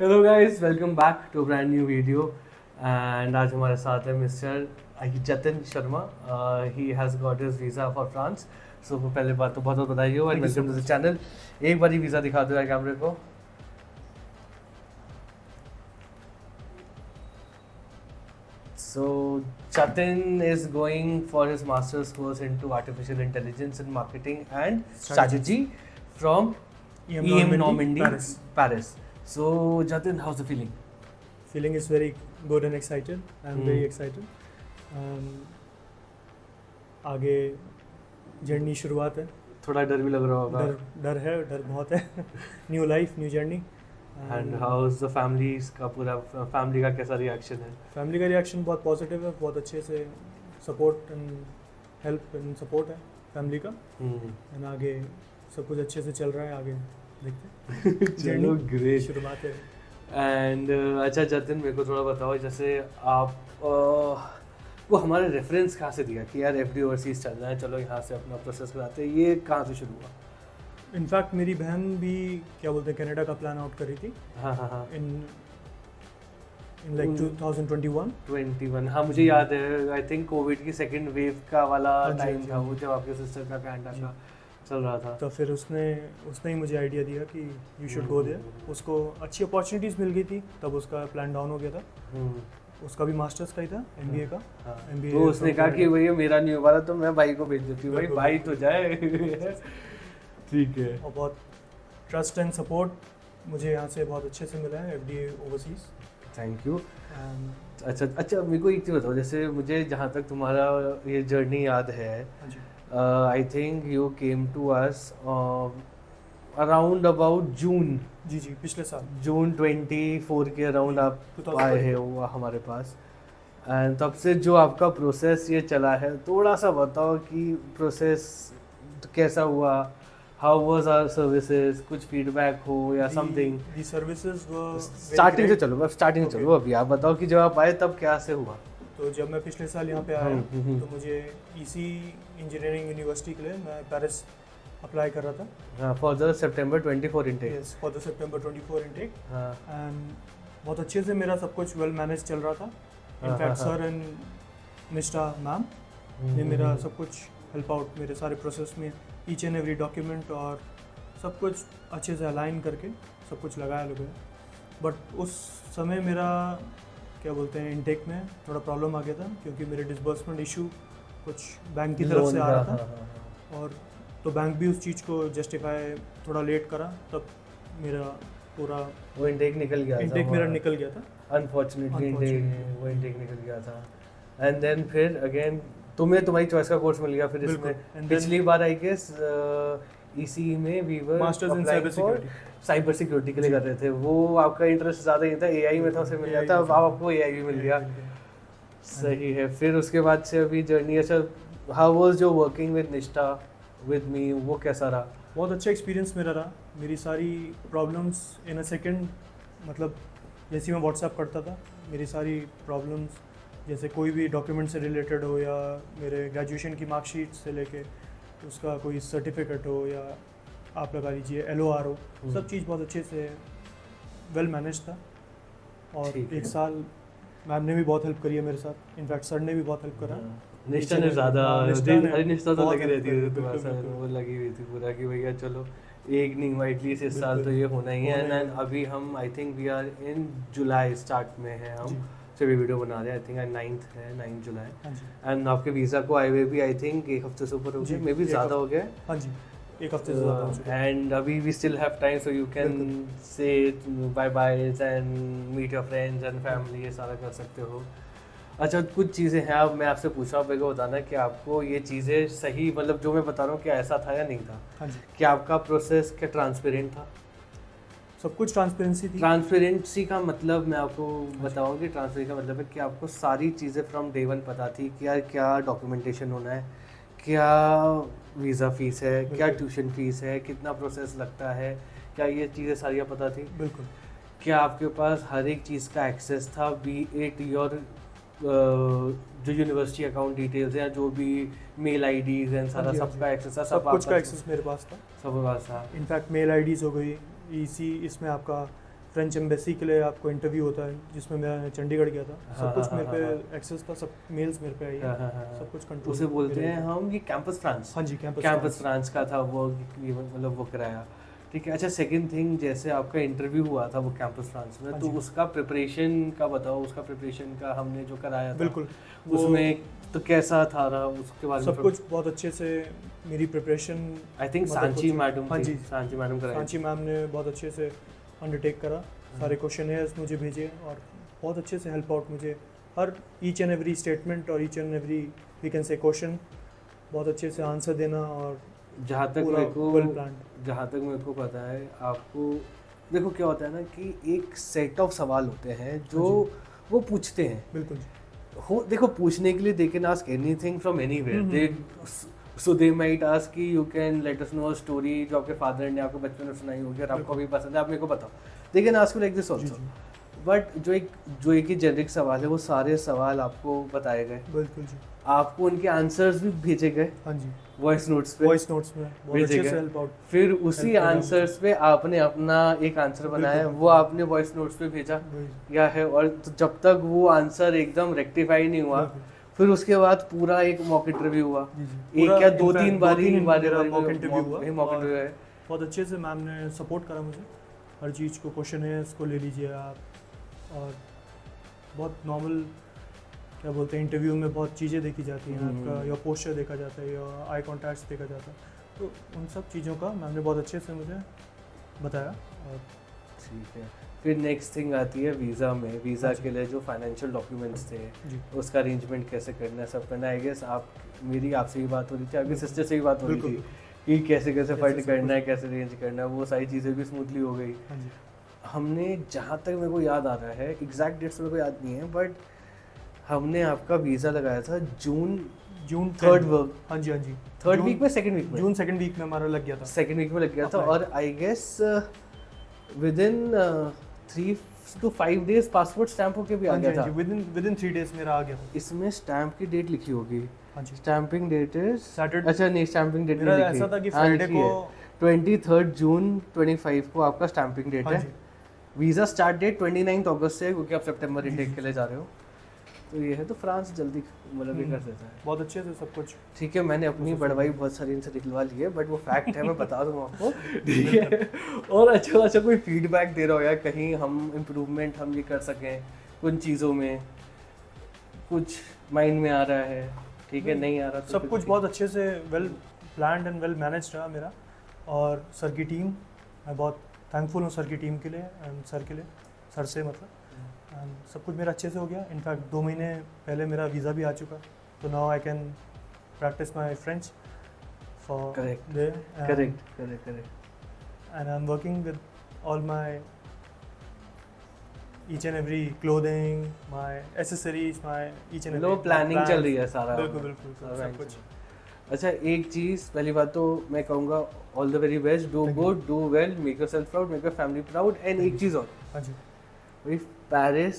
Hello guys, welcome back to brand new video. And आज हमारे साथ है mister Jatin Sharma. He has got his visa for France. So पहले बात तो बहुत बहुत बधाई हो and Thank you so welcome to the much. Channel. एक बार ही वीज़ा दिखा दो यार कैमरे को। So Jatin is going for his master's course into artificial intelligence and marketing and strategy from EM Normandy, Paris. So Jatin, how's the feeling? Feeling is very good and excited. I'm very excited. आगे journey शुरुआत है। थोड़ा डर भी लग रहा होगा। डर बहुत है। New life, new journey. And how is the families का पूरा फैमिली का कैसा रिएक्शन है? फैमिली का रिएक्शन बहुत पॉजिटिव है, बहुत अच्छे से support and help and support है फैमिली का। एंड आगे सब कुछ अच्छे से चल रहा है, आगे देखते हैं। चलो ग्रेट, शुरुआत है। एंड अच्छा जतिन, मेरे को थोड़ा बताओ, जैसे आप वो हमारे रेफरेंस कहाँ से दिया कि यार एफडी ओवरसीज चल रहा है, चलो यहाँ से अपना प्रोसेस कराते हैं, ये कहाँ से शुरू हुआ? इनफैक्ट मेरी बहन भी क्या बोलते हैं कनाडा का प्लान आउट करी थी। हाँ इन लाइक 2021। हाँ मुझे याद है, आई थिंक कोविड की सेकंड वेव का वाला टाइम था वो, जब आपके सिस्टर का कनाडा का चल रहा था। तो फिर उसने ही मुझे आइडिया दिया कि यू शुड गो देयर। उसको अच्छी अपॉर्चुनिटीज़ मिल गई थी, तब उसका प्लान डाउन हो गया था। उसका भी मास्टर्स का ही था, एमबीए का। MBA तो उसने कहा कि भैया मेरा नहीं हो पा रहा तो मैं भाई को भेज देती हूँ, भाई तो जाए। ठीक है। और बहुत ट्रस्ट एंड सपोर्ट मुझे यहाँ से बहुत अच्छे से मिला है, एफडीए ओवरसीज। Thank you. अच्छा मेरे को एक चीज़ बताओ, जैसे मुझे जहाँ तक तुम्हारा ये जर्नी याद है, I think you came to us around about June. जी पिछले साल जून 24 के अराउंड आप आए हैं वो हमारे पास। एंड तब से जो आपका प्रोसेस ये चला है, थोड़ा सा बताओ कि प्रोसेस कैसा हुआ, हाउ वाज आवर सर्विसेज, कुछ फीडबैक हो या समथिंग। दी सर्विसेज स्टार्टिंग से चलो, बस स्टार्टिंग से चलो। अभी आप बताओ कि जब आप आए तब क्या से हुआ? तो जब मैं पिछले साल यहाँ पे आया तो मुझे ईसी इंजीनियरिंग यूनिवर्सिटी के लिए मैं पेरिस अप्लाई कर रहा था। For the September 24 intake. Yes, for the September 24 intake. And बहुत अच्छे से मेरा सब कुछ वेल मैनेज चल रहा था। इनफैक्ट सर एंड निष्ठा मैम ने मेरा सब कुछ हेल्प आउट, मेरे सारे प्रोसेस में ईच एंड एवरी डॉक्यूमेंट और सब कुछ अच्छे से अलाइन करके सब कुछ लगाया लोगों ने। बट उस समय मेरा क्या बोलते हैं इनटेक में थोड़ा प्रॉब्लम आ गया था, क्योंकि मेरे डिसबर्समेंट इशू कुछ बैंक की तरफ से आ रहा था। और तो बैंक भी उस चीज़ को जस्टिफाई थोड़ा लेट करा, तब मेरा पूरा वो इनटेक निकल गया था। इनटेक मेरा निकल गया था अनफॉर्चुनेटली वो इनटेक निकल गया था। एंड देन फिर अगेन तुम्हें तुम्हारी चॉइस का कोर्स मिल गया फिर इसमें। पिछली बार आई गेस ईसी में we were masters in cyber security के लिए कर रहे थे। वो आपका इंटरेस्ट ज़्यादा ही था, एआई में था, उसे मिल गया था। अब आपको एआई भी मिल गया। सही है। फिर उसके बाद से अभी जर्नी, अच्छा how was your working with निष्ठा विद मी, वो कैसा रहा? बहुत अच्छा एक्सपीरियंस मेरा रहा। मेरी सारी प्रॉब्लम्स इन अ सेकेंड, मतलब जैसे मैं व्हाट्सएप करता था, मेरी सारी प्रॉब्लम्स जैसे कोई भी डॉक्यूमेंट से रिलेटेड हो या मेरे ग्रेजुएशन की मार्कशीट से लेके उसका कोई सर्टिफिकेट हो या आप लगा लीजिए LOR हो, सब चीज़ बहुत अच्छे से वेल मैनेज था। और एक साल मैम ने भी बहुत हेल्प करी है मेरे साथ। इनफैक्ट सर ने भी बहुत हेल्प करा। निष्ठा ने ज़्यादा, निष्ठा तो लगी रहती है तुम्हारे साथ, वो लगी हुई थी पूरा कि भैया चलो एक नहीं एटलीस्ट इस साल तो ये होना ही है। एंड अभी हम I think we are in July start में है, हम जब ये वीडियो बना रहे हैं। I think 9 July. एंड आपके वीज़ा को आए हुए भी आई थिंक एक हफ्ते से ऊपर हो गया, मे बी ज़्यादा हो गया। हाँ जी, एक हफ्ते से ज़्यादा हो चुका है। एंड अभी we still have time, so you can say bye byes and meet your friends and family, ये सारा कर सकते हो। अच्छा कुछ चीज़ें हैं, अब मैं आपसे पूछ रहा हूँ, मेरे को बताना कि आपको ये चीज़ें सही, मतलब जो मैं बता रहा हूँ क्या ऐसा था या नहीं था? हाँ जी। क्या आपका प्रोसेस क्या ट्रांसपेरेंट था? सब कुछ ट्रांसपेरेंसी थी। ट्रांसपेरेंसी का मतलब मैं आपको बताऊँ कि ट्रांसपेरेंसी का मतलब है कि आपको सारी चीज़ें फ्रॉम डे वन पता थी कि यार क्या डॉक्यूमेंटेशन होना है, क्या वीज़ा फ़ीस है, क्या ट्यूशन फ़ीस है, कितना प्रोसेस लगता है, क्या ये चीज़ें सारी पता थी? बिल्कुल। क्या आपके पास हर एक चीज़ का एक्सेस था, बी इट योर जो यूनिवर्सिटी अकाउंट डिटेल्स या जो भी मेल आईडीज एंड सारा सबका एक्सेस था? सब कुछ का एक्सेस मेरे पास था। सब पास था। इनफैक्ट मेल आईडीज़ हो गई, ईसी इसमें आपका फ्रेंच एम्बेसी के लिए आपको इंटरव्यू होता है, जिसमें मैं चंडीगढ़ गया था। सब कुछ मेरे पे एक्सेस था, सब मेल्स मेरे पे आई है, सब कुछ कंट्रोल। उसे बोलते हैं हम ये कैंपस फ्रांस। हाँ जी, कैंपस फ्रांस का था वो, मतलब वो कराया। ठीक है, अच्छा सेकंड थिंग, जैसे आपका इंटरव्यू हुआ था वो कैंपस फ्रांस में, तो उसका प्रिपरेशन का बताओ, उसका प्रिपरेशन का हमने जो कराया था बिल्कुल, उसमें तो कैसा था रहा उसके बारे में? सब कुछ बहुत अच्छे से मेरी preparation, I think Sanchi madam, हाँ जी, सांची मैडम कराई। सांची मैम ने बहुत अच्छे से अंडरटेक करा, सारे क्वेश्चनेयर्स मुझे भेजे और बहुत अच्छे से हेल्प आउट मुझे, हर ईच एंड एवरी स्टेटमेंट और each and every we can say question बहुत अच्छे से आंसर देना। और जहाँ तक मेरे को पता है, आपको देखो क्या होता है ना कि एक सेट ऑफ सवाल होते हैं जो वो पूछते हैं। बिल्कुल हो, देखो पूछने के लिए they can ask anything from anywhere. They so they might ask कि you can let us know a story जो आपके फादर ने आपको बचपन में सुनाई होगी और आपको भी पसंद है, आप मेरे को बताओ। दे can ask you like this also, but जो एक ही जेनरिक सवाल है वो सारे सवाल आपको बताए गए। बिल्कुल जी, आपको उनके आंसर्स भी भेजे गए। हाँ जी, वॉइस नोट्स में बहुत अच्छे से हेल्प आउट। फिर उसी आंसर्स पे आपने अपना एक आंसर बनाया, वो आपने वॉइस नोट्स पे भेजा या है। और तो जब तक वो आंसर एकदम रेक्टिफाई नहीं हुआ, फिर उसके बाद पूरा एक मॉक इंटरव्यू हुआ। एक या दो तीन बारी मॉक इंटरव्यू हुआ, है। बहुत अच्छे से मैम ने सपोर्ट करा मुझे हर चीज़ को। क्वेश्चन है इसको ले लीजिए आप, और बहुत नॉर्मल क्या बोलते हैं, इंटरव्यू में बहुत चीज़ें देखी जाती हैं, आपका या पोस्चर देखा जाता है या आई कॉन्टैक्ट देखा जाता है, तो उन सब चीज़ों का मैम ने बहुत अच्छे से मुझे बताया। और ठीक है, फिर नेक्स्ट थिंग आती है वीज़ा में। वीज़ा के लिए जो फाइनेंशियल डॉक्यूमेंट्स थे उसका अरेंजमेंट कैसे करना है, सब करना है। आई गेस मेरी आपसे भी बात हो रही थी, आपकी सिस्टर से भी बात हो रही थी कि कैसे कैसे फंड करना है, कैसे अरेंज करना है, वो सारी चीज़ें भी स्मूथली हो गई। हमने जहाँ तक मेरे को याद आ रहा है, एग्जैक्ट डेट्स मेरे को याद नहीं है, बट हमने आपका वीज़ा लगाया था जून थर्ड वीक में, सेकंड वीक में, जून सेकंड वीक में हमारा लग गया था, सेकंड वीक में लग गया था। और I guess within 3 to 5 days passport stamp होके भी आ गया था। विद इन 3 days मेरा आ गया था। इसमें स्टैंप की डेट लिखी होगी। हाँ जी, स्टैंपिंग डेट इज सैटरडे। अच्छा नहीं, स्टैंपिंग डेट नहीं लिखी। ऐसा था कि फ्राइडे को 23 जून 25 को आपका स्टैंपिंग डेट है। वीज़ा स्टार्ट डेट 29 अगस्त से, क्योंकि आप सितंबर इनटेक के लिए जा रहे हो, तो ये है। तो फ्रांस जल्दी मतलब ये कर देता है बहुत अच्छे से सब कुछ। ठीक है, मैंने अपनी बड़वाई बहुत सारी इनसे निकलवा ली है, बट वो फैक्ट है, मैं बता दूँ आपको। ठीक है, और अच्छा कोई फीडबैक दे रहा हो या कहीं हम इम्प्रूवमेंट हम ये कर सकें कुछ चीज़ों में, कुछ माइंड में आ रहा है? ठीक है, नहीं आ रहा तो सब कुछ बहुत अच्छे से well planned and well managed रहा मेरा। और सर की टीम, मैं बहुत थैंकफुल हूँ सर की टीम के लिए एंड सर के लिए, सर से मतलब। एंड सब कुछ मेरा अच्छे से हो गया। इनफैक्ट 2 महीने पहले मेरा वीज़ा भी आ चुका, तो now I can practice my French for correct and I am working with all my each and every clothing, my accessories, my each and every planning चल रही है सारा। बिल्कुल सब कुछ। अच्छा एक चीज़, पहली बात तो मैं कहूँगा all the very best, do good, do well, make yourself proud, make your family proud. And एक चीज़ और, हाँ जी, भाई Paris,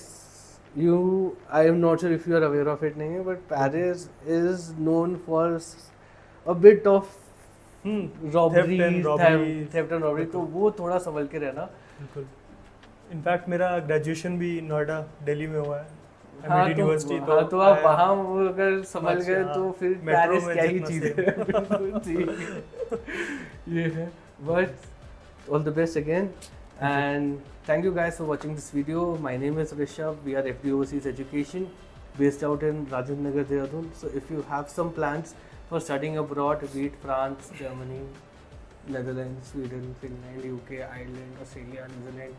I am not sure if you are aware of it, नहीं है, but Paris is known for a bit of robbery, theft and robbery, तो वो थोड़ा संभल के रहना। बिल्कुल। इनफैक्ट मेरा ग्रेजुएशन भी नोएडा, दिल्ली में हुआ है, हाँ, यूनिवर्सिटी। तो आप वहाँ अगर समझ गए तो फिर पेरिस क्या ही चीज़ है। ये है, but all the best again and thank you guys for watching this video. My name is Rishabh. We are FD Overseas Education based out in Rajendra Nagar, Dehradun. So if you have some plans for studying abroad, be it France, Germany, Netherlands, Sweden, Finland, UK, Ireland, Australia, New Zealand,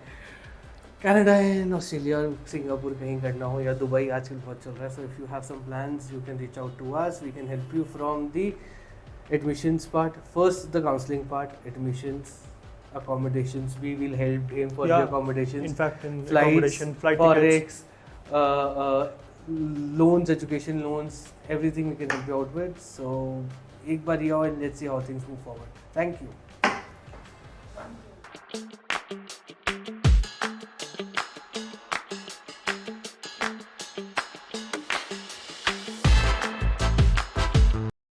Canada and Australia, Singapore कहीं करना हो, या Dubai आजकल बहुत चल रहा है. So if you have some plans, you can reach out to us. We can help you from the admissions part. First, the counseling part, admissions, accommodations. We will help him for the accommodations. In fact, in flights, accommodation, flight forex, loans, education loans, everything we can help you out with. So, एक बार आओ and let's see how things move forward. Thank you.